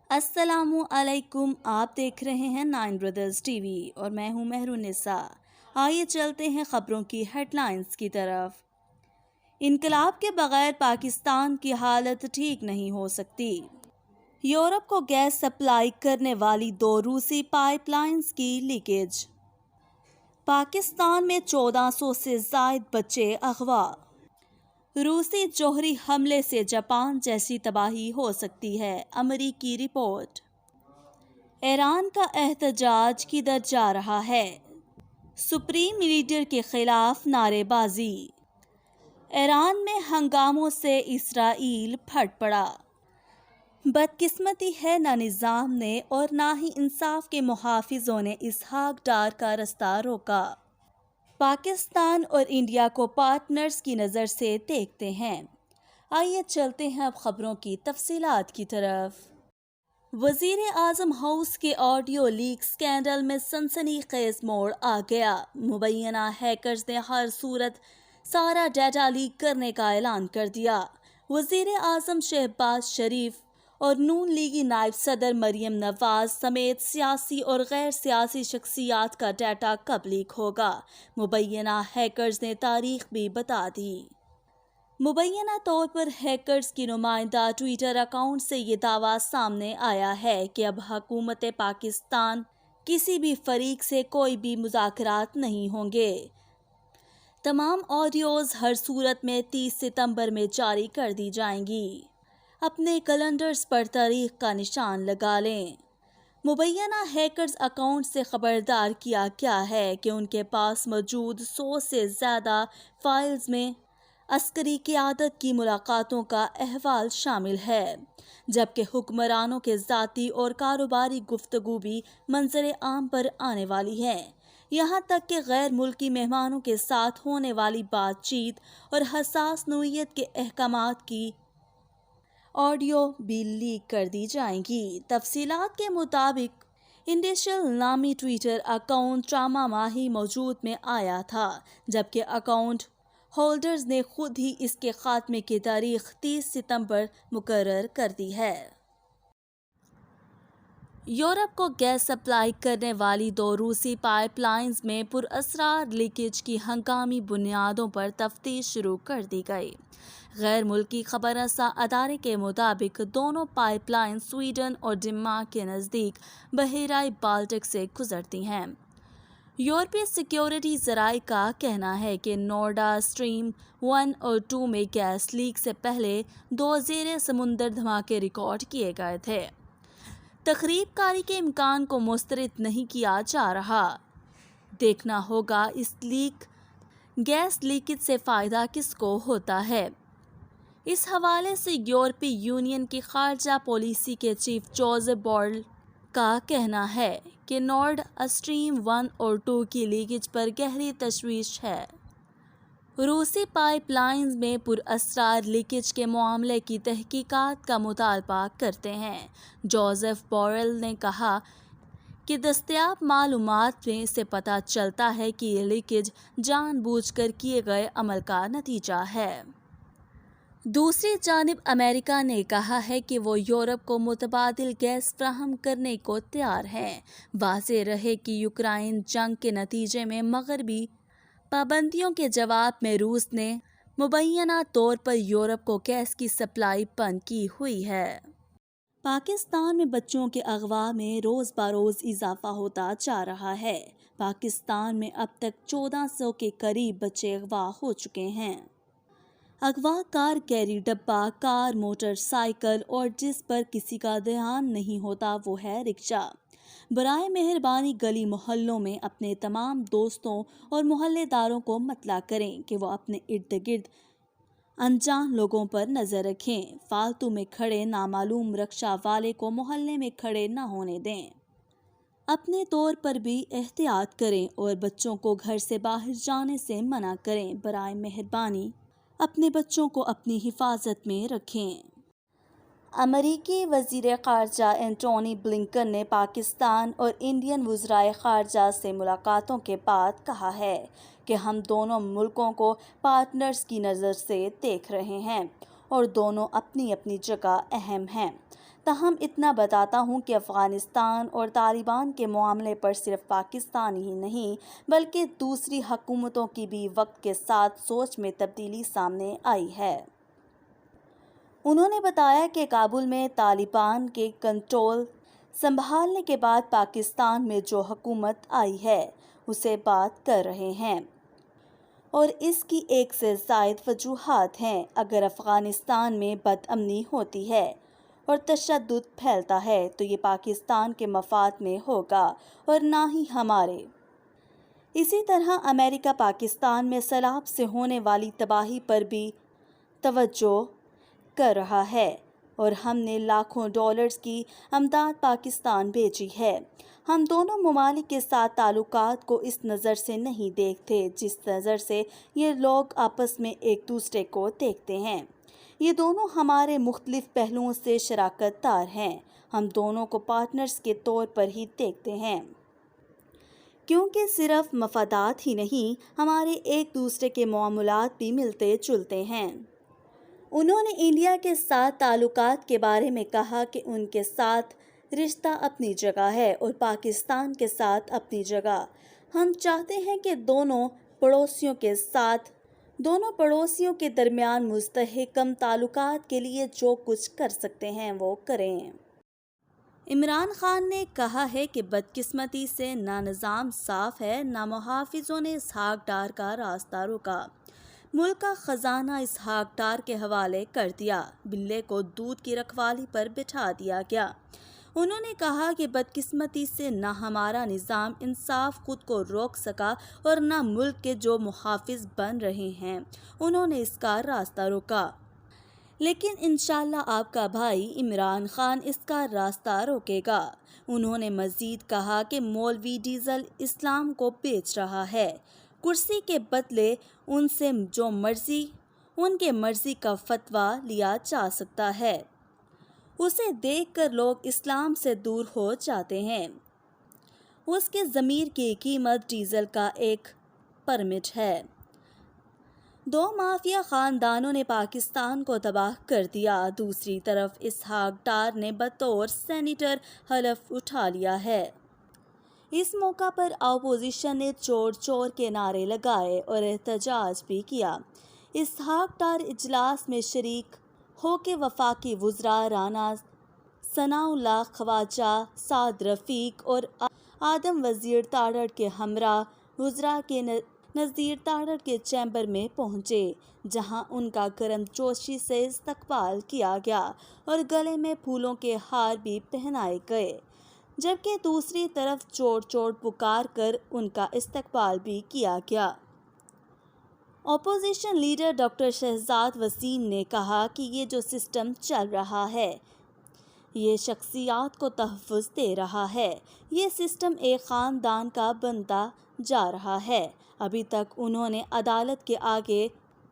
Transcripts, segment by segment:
السلام علیکم، آپ دیکھ رہے ہیں 9 بردرز ٹی وی اور میں ہوں مہرالنساء۔ آئیے چلتے ہیں خبروں کی ہیڈ لائنز کی طرف۔ انقلاب کے بغیر پاکستان کی حالت ٹھیک نہیں ہو سکتی۔ یورپ کو گیس سپلائی کرنے والی 2 روسی پائپ لائنز کی لیکیج۔ پاکستان میں 1400 سے زائد بچے اغوا۔ روسی جوہری حملے سے جاپان جیسی تباہی ہو سکتی ہے، امریکی رپورٹ۔ ایران کا احتجاج کدھر جا رہا ہے؟ سپریم لیڈر کے خلاف نعرے بازی۔ ایران میں ہنگاموں سے اسرائیل پھٹ پڑا۔ بدقسمتی ہے نہ نظام نے اور نہ ہی انصاف کے محافظوں نے اسحاق ڈار کا رستہ روکا۔ پاکستان اور انڈیا کو پارٹنرز کی نظر سے دیکھتے ہیں۔ آئیے چلتے ہیں اب خبروں کی تفصیلات کی طرف۔ وزیر اعظم ہاؤس کے آڈیو لیک سکینڈل میں سنسنی خیز موڑ آ گیا۔ مبینہ ہیکرز نے ہر صورت سارا ڈیٹا لیک کرنے کا اعلان کر دیا۔ وزیر اعظم شہباز شریف اور نون لیگی نائب صدر مریم نواز سمیت سیاسی اور غیر سیاسی شخصیات کا ڈیٹا کب لیک ہوگا؟ مبینہ ہیکرز نے تاریخ بھی بتا دی۔ مبینہ طور پر ہیکرز کی نمائندہ ٹویٹر اکاؤنٹ سے یہ دعویٰ سامنے آیا ہے کہ اب حکومت پاکستان کسی بھی فریق سے کوئی بھی مذاکرات نہیں ہوں گے۔ تمام آڈیوز ہر صورت میں 30 ستمبر میں جاری کر دی جائیں گی۔ اپنے کیلنڈرز پر تاریخ کا نشان لگا لیں۔ مبینہ ہیکرز اکاؤنٹ سے خبردار کیا گیا ہے کہ ان کے پاس موجود 100 سے زیادہ فائلز میں عسکری قیادت کی ملاقاتوں کا احوال شامل ہے، جبکہ حکمرانوں کے ذاتی اور کاروباری گفتگو بھی منظر عام پر آنے والی ہے، یہاں تک کہ غیر ملکی مہمانوں کے ساتھ ہونے والی بات چیت اور حساس نوعیت کے احکامات کی آڈیو بھی لیک کر دی جائیں گی۔ تفصیلات کے مطابق انڈیشل نامی ٹویٹر اکاؤنٹ ٹراما ماہی موجود میں آیا تھا، جبکہ اکاؤنٹ ہولڈرز نے خود ہی اس کے خاتمے کی تاریخ 30 ستمبر مقرر کر دی ہے۔ یورپ کو گیس سپلائی کرنے والی 2 روسی پائپ لائنز میں پراسرار لیکیج کی ہنگامی بنیادوں پر تفتیش شروع کر دی گئی۔ غیر ملکی خبر رساں ادارے کے مطابق دونوں پائپ لائن سویڈن اور ڈنمارک کے نزدیک بحیرہ بالٹک سے گزرتی ہیں۔ یورپی سیکیورٹی ذرائع کا کہنا ہے کہ نورڈا اسٹریم 1 اور 2 میں گیس لیک سے پہلے 2 زیر سمندر دھماکے ریکارڈ کیے گئے تھے۔ تخریب کاری کے امکان کو مسترد نہیں کیا جا رہا۔ دیکھنا ہوگا اس گیس لیکیج سے فائدہ کس کو ہوتا ہے۔ اس حوالے سے یورپی یونین کی خارجہ پالیسی کے چیف جوزف بورل کا کہنا ہے کہ نورڈ اسٹریم 1 اور 2 کی لیکیج پر گہری تشویش ہے۔ روسی پائپ لائنز میں پراسرار لیکیج کے معاملے کی تحقیقات کا مطالبہ کرتے ہیں۔ جوزف بورل نے کہا کہ دستیاب معلومات میں سے پتہ چلتا ہے کہ یہ لیکیج جان بوجھ کر کیے گئے عمل کا نتیجہ ہے۔ دوسری جانب امریکہ نے کہا ہے کہ وہ یورپ کو متبادل گیس فراہم کرنے کو تیار ہے۔ واضح رہے کہ یوکرائن جنگ کے نتیجے میں مغربی پابندیوں کے جواب میں روس نے مبینہ طور پر یورپ کو گیس کی سپلائی بند کی ہوئی ہے۔ پاکستان میں بچوں کے اغوا میں روز بروز اضافہ ہوتا جا رہا ہے۔ پاکستان میں اب تک 1400 کے قریب بچے اغوا ہو چکے ہیں۔ اغوا کار کیری ڈبہ، کار، موٹر سائیکل اور جس پر کسی کا دھیان نہیں ہوتا وہ ہے رکشہ۔ برائے مہربانی گلی محلوں میں اپنے تمام دوستوں اور محلے داروں کو مطلع کریں کہ وہ اپنے ارد گرد انجان لوگوں پر نظر رکھیں۔ فالتو میں کھڑے نامعلوم رکشہ والے کو محلے میں کھڑے نہ ہونے دیں۔ اپنے طور پر بھی احتیاط کریں اور بچوں کو گھر سے باہر جانے سے منع کریں۔ برائے مہربانی اپنے بچوں کو اپنی حفاظت میں رکھیں۔ امریکی وزیر خارجہ اینٹونی بلنکن نے پاکستان اور انڈین وزرائے خارجہ سے ملاقاتوں کے بعد کہا ہے کہ ہم دونوں ملکوں کو پارٹنرز کی نظر سے دیکھ رہے ہیں اور دونوں اپنی اپنی جگہ اہم ہیں۔ تاہم اتنا بتاتا ہوں کہ افغانستان اور طالبان کے معاملے پر صرف پاکستان ہی نہیں بلکہ دوسری حکومتوں کی بھی وقت کے ساتھ سوچ میں تبدیلی سامنے آئی ہے۔ انہوں نے بتایا کہ کابل میں طالبان کے کنٹرول سنبھالنے کے بعد پاکستان میں جو حکومت آئی ہے اسے بات کر رہے ہیں اور اس کی ایک سے زائد وجوہات ہیں۔ اگر افغانستان میں بد امنی ہوتی ہے اور تشدد پھیلتا ہے تو یہ پاکستان کے مفاد میں ہوگا اور نہ ہی ہمارے۔ اسی طرح امریکہ پاکستان میں سیلاب سے ہونے والی تباہی پر بھی توجہ کر رہا ہے اور ہم نے لاکھوں ڈالرز کی امداد پاکستان بھیجی ہے۔ ہم دونوں ممالک کے ساتھ تعلقات کو اس نظر سے نہیں دیکھتے جس نظر سے یہ لوگ آپس میں ایک دوسرے کو دیکھتے ہیں۔ یہ دونوں ہمارے مختلف پہلوؤں سے شراکت دار ہیں۔ ہم دونوں کو پارٹنرز کے طور پر ہی دیکھتے ہیں کیونکہ صرف مفادات ہی نہیں ہمارے ایک دوسرے کے معاملات بھی ملتے جلتے ہیں۔ انہوں نے انڈیا کے ساتھ تعلقات کے بارے میں کہا کہ ان کے ساتھ رشتہ اپنی جگہ ہے اور پاکستان کے ساتھ اپنی جگہ۔ ہم چاہتے ہیں کہ دونوں پڑوسیوں کے درمیان مستحکم تعلقات کے لیے جو کچھ کر سکتے ہیں وہ کریں۔ عمران خان نے کہا ہے کہ بدقسمتی سے نہ نظام صاف ہے نہ محافظوں نے اسحاق ڈار کا راستہ روکا۔ ملک کا خزانہ اسحاق ڈار کے حوالے کر دیا، بلے کو دودھ کی رکھوالی پر بٹھا دیا گیا۔ انہوں نے کہا کہ بدقسمتی سے نہ ہمارا نظام انصاف خود کو روک سکا اور نہ ملک کے جو محافظ بن رہے ہیں انہوں نے اس کا راستہ روکا، لیکن انشاءاللہ آپ کا بھائی عمران خان اس کا راستہ روکے گا۔ انہوں نے مزید کہا کہ مولوی ڈیزل اسلام کو بیچ رہا ہے، کرسی کے بدلے ان سے جو مرضی ان کے مرضی کا فتویٰ لیا جا سکتا ہے، اسے دیکھ کر لوگ اسلام سے دور ہو جاتے ہیں۔ اس کے ضمیر کی قیمت ڈیزل کا ایک پرمٹ ہے۔ دو مافیا خاندانوں نے پاکستان کو تباہ کر دیا، دوسری طرف اسحاق ڈار نے بطور سینیٹر حلف اٹھا لیا ہے۔ اس موقع پر اپوزیشن نے چور چور کے نعرے لگائے اور احتجاج بھی کیا۔ اسحاق ڈار اجلاس میں شریک ہو کے وفاقی وزراء رانا ثناء اللہ خواجہ، سعد رفیق اور آدم وزیر تاڑڑ کے ہمراہ وزراء کے نظیر تاڑڑ کے چیمبر میں پہنچے، جہاں ان کا گرم جوشی سے استقبال کیا گیا اور گلے میں پھولوں کے ہار بھی پہنائے گئے، جبکہ دوسری طرف چور چور پکار کر ان کا استقبال بھی کیا گیا۔ Opposition leader doctor Shahzad Waseem نے کہا کہ یہ جو سسٹم چل رہا ہے یہ شخصیات کو تحفظ دے رہا ہے، یہ سسٹم ایک خاندان کا بنتا جا رہا ہے۔ ابھی تک انہوں نے عدالت کے آگے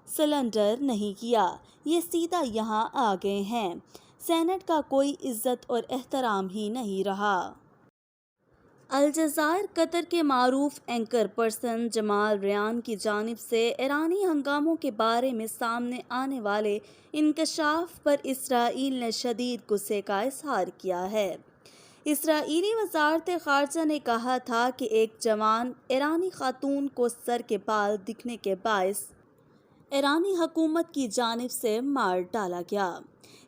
سلنڈر نہیں کیا، یہ سیدھا یہاں آ گئے ہیں۔ سینٹ کا کوئی عزت اور احترام ہی نہیں رہا۔ الجزائر قطر کے معروف اینکر پرسن جمال ریان کی جانب سے ایرانی ہنگاموں کے بارے میں سامنے آنے والے انکشاف پر اسرائیل نے شدید غصے کا اظہار کیا ہے۔ اسرائیلی وزارت خارجہ نے کہا تھا کہ ایک جوان ایرانی خاتون کو سر کے بال دکھنے کے باعث ایرانی حکومت کی جانب سے مار ڈالا گیا۔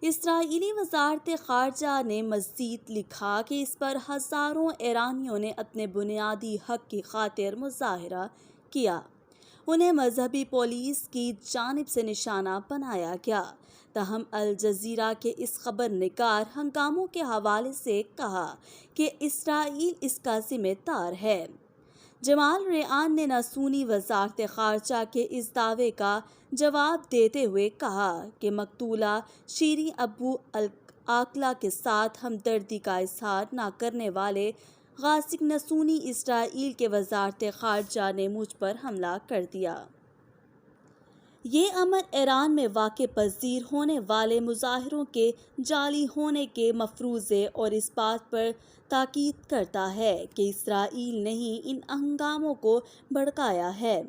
اسرائیلی وزارت خارجہ نے مزید لکھا کہ اس پر ہزاروں ایرانیوں نے اپنے بنیادی حق کی خاطر مظاہرہ کیا، انہیں مذہبی پولیس کی جانب سے نشانہ بنایا گیا۔ تاہم الجزیرہ کے اس خبر نگار ہنگاموں کے حوالے سے کہا کہ اسرائیل اس کا ذمہ دار ہے۔ جمال ریان نے سنی وزارت خارجہ کے اس دعوے کا جواب دیتے ہوئے کہا کہ مقتولہ شیریں ابو عاقلہ کے ساتھ ہمدردی کا اظہار نہ کرنے والے غاصب سنی اسرائیل کے وزارت خارجہ نے مجھ پر حملہ کر دیا۔ یہ امر ایران میں واقع پذیر ہونے والے مظاہروں کے جعلی ہونے کے مفروضے اور اس بات پر تاکید کرتا ہے کہ اسرائیل نے ہی ان ہنگاموں کو بھڑکایا ہے۔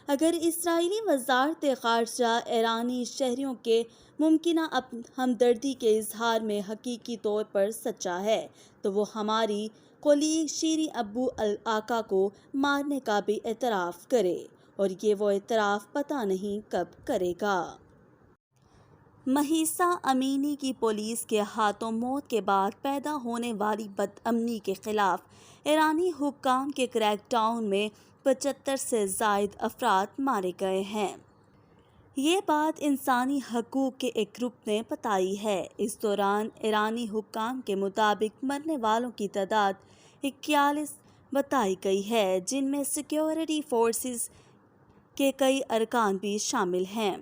اگر اسرائیلی وزارت خارجہ ایرانی شہریوں کے ممکنہ ہمدردی کے اظہار میں حقیقی طور پر سچا ہے تو وہ ہماری کولیگ شیریں ابو العقا کو مارنے کا بھی اعتراف کرے، اور یہ وہ اعتراف پتہ نہیں کب کرے گا۔ مہیسا امینی کی پولیس کے ہاتھوں موت کے بعد پیدا ہونے والی بدامنی کے خلاف ایرانی حکام کے کریک ڈاؤن میں 75 سے زائد افراد مارے گئے ہیں۔ یہ بات انسانی حقوق کے ایک گروپ نے بتائی ہے۔ اس دوران ایرانی حکام کے مطابق مرنے والوں کی تعداد 41 بتائی گئی ہے، جن میں سیکیورٹی فورسز کے کئی ارکان بھی شامل ہیں۔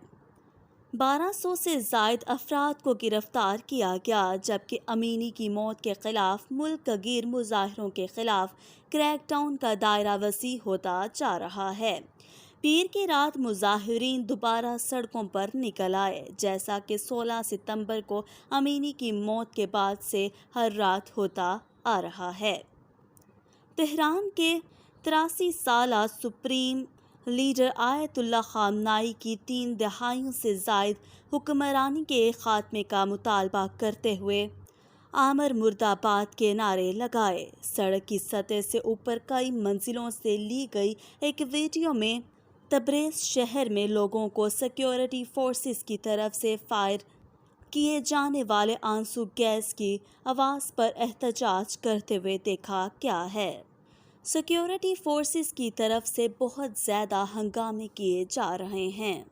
1200 سے زائد افراد کو گرفتار کیا گیا، جبکہ امینی کی موت کے خلاف ملک گیر مظاہروں کے خلاف کریک ڈاؤن کا دائرہ وسیع ہوتا جا رہا ہے۔ پیر کی رات مظاہرین دوبارہ سڑکوں پر نکل آئے، جیسا کہ 16 ستمبر کو امینی کی موت کے بعد سے ہر رات ہوتا آ رہا ہے۔ تہران کے 83 سالہ سپریم لیڈر آیت اللہ خامنائی کی 3 دہائیوں سے زائد حکمرانی کے خاتمے کا مطالبہ کرتے ہوئے آمر مرد آباد کے نعرے لگائے۔ سڑک کی سطح سے اوپر کئی منزلوں سے لی گئی ایک ویڈیو میں تبریز شہر میں لوگوں کو سیکیورٹی فورسز کی طرف سے فائر کیے جانے والے آنسو گیس کی آواز پر احتجاج کرتے ہوئے دیکھا گیا ہے۔ سیکیورٹی فورسز کی طرف سے بہت زیادہ ہنگامے کیے جا رہے ہیں۔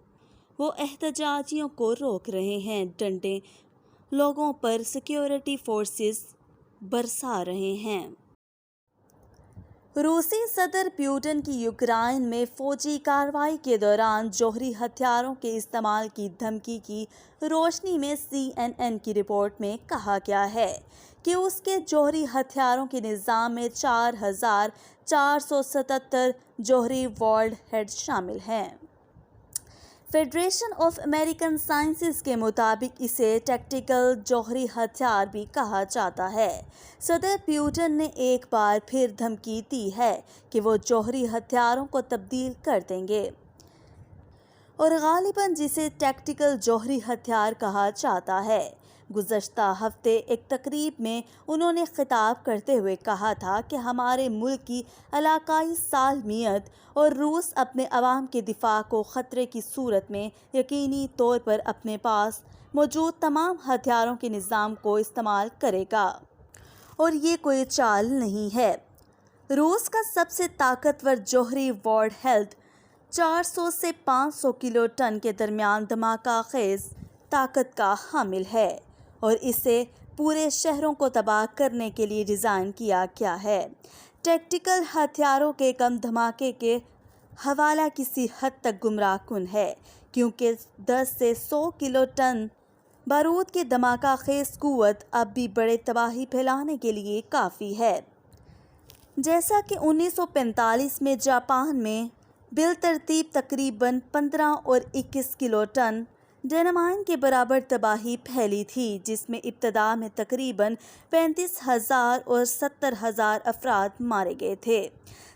وہ احتجاجیوں کو روک رہے ہیں، ڈنڈے لوگوں پر سیکیورٹی فورسز برسا رہے ہیں۔ روسی صدر پیوٹن کی یوکرائن میں فوجی کارروائی کے دوران جوہری ہتھیاروں کے استعمال کی دھمکی کی روشنی میں CNN کی رپورٹ میں کہا گیا ہے کہ اس کے جوہری ہتھیاروں کے نظام میں 4477 جوہری وارڈ ہیڈ شامل ہیں۔ فیڈریشن آف امریکن سائنسز کے مطابق اسے ٹیکٹیکل جوہری ہتھیار بھی کہا جاتا ہے۔ صدر پیوٹن نے ایک بار پھر دھمکی دی ہے کہ وہ جوہری ہتھیاروں کو تبدیل کر دیں گے، اور غالباً جسے ٹیکٹیکل جوہری ہتھیار کہا جاتا ہے۔ گزشتہ ہفتے ایک تقریب میں انہوں نے خطاب کرتے ہوئے کہا تھا کہ ہمارے ملک کی علاقائی سالمیت اور روس اپنے عوام کے دفاع کو خطرے کی صورت میں یقینی طور پر اپنے پاس موجود تمام ہتھیاروں کے نظام کو استعمال کرے گا، اور یہ کوئی چال نہیں ہے۔ روس کا سب سے طاقتور جوہری وارڈ ہیڈ 400 سے 500 کلو ٹن کے درمیان دھماکہ خیز طاقت کا حامل ہے، اور اسے پورے شہروں کو تباہ کرنے کے لیے ڈیزائن کیا گیا ہے۔ ٹیکٹیکل ہتھیاروں کے کم دھماکے کے حوالہ کسی حد تک گمراہ کن ہے، کیونکہ 10 سے 100 کلو ٹن بارود کی دھماکہ خیز قوت اب بھی بڑے تباہی پھیلانے کے لیے کافی ہے، جیسا کہ 1945 میں جاپان میں بالترتیب تقریباً 15 اور 21 کلو ٹن ڈینامائٹ کے برابر تباہی پھیلی تھی، جس میں ابتدا میں تقریباً 35,000 اور 70,000 افراد مارے گئے تھے،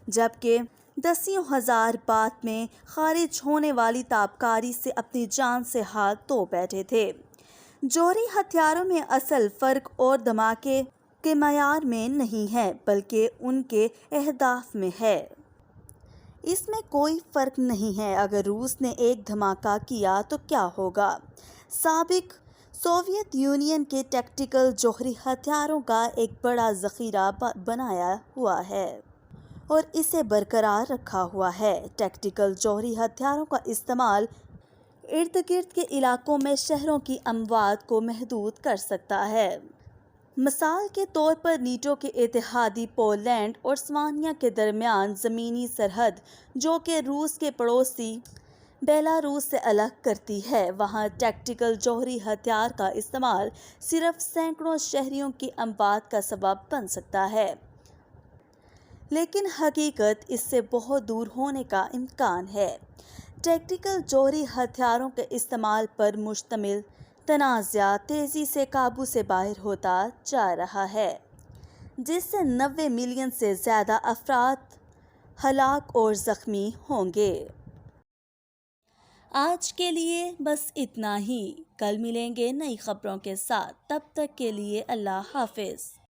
جبکہ دسیوں ہزار بعد میں خارج ہونے والی تابکاری سے اپنی جان سے ہاتھ دھو بیٹھے تھے۔ جوہری ہتھیاروں میں اصل فرق اور دھماکے کے معیار میں نہیں ہے، بلکہ ان کے اہداف میں ہے۔ اس میں کوئی فرق نہیں ہے۔ اگر روس نے ایک دھماکہ کیا تو کیا ہوگا؟ سابق سوویت یونین کے ٹیکٹیکل جوہری ہتھیاروں کا ایک بڑا ذخیرہ بنایا ہوا ہے اور اسے برقرار رکھا ہوا ہے۔ ٹیکٹیکل جوہری ہتھیاروں کا استعمال ارد گرد کے علاقوں میں شہروں کی اموات کو محدود کر سکتا ہے۔ مثال کے طور پر نیٹو کے اتحادی پولینڈ اور سلووینیا کے درمیان زمینی سرحد، جو کہ روس کے پڑوسی بیلاروس سے الگ کرتی ہے، وہاں ٹیکٹیکل جوہری ہتھیار کا استعمال صرف سینکڑوں شہریوں کی اموات کا سبب بن سکتا ہے، لیکن حقیقت اس سے بہت دور ہونے کا امکان ہے۔ ٹیکٹیکل جوہری ہتھیاروں کے استعمال پر مشتمل تنازع تیزی سے قابو سے باہر ہوتا جا رہا ہے، جس سے 90 ملین سے زیادہ افراد ہلاک اور زخمی ہوں گے۔ آج کے لیے بس اتنا ہی، کل ملیں گے نئی خبروں کے ساتھ، تب تک کے لیے اللہ حافظ۔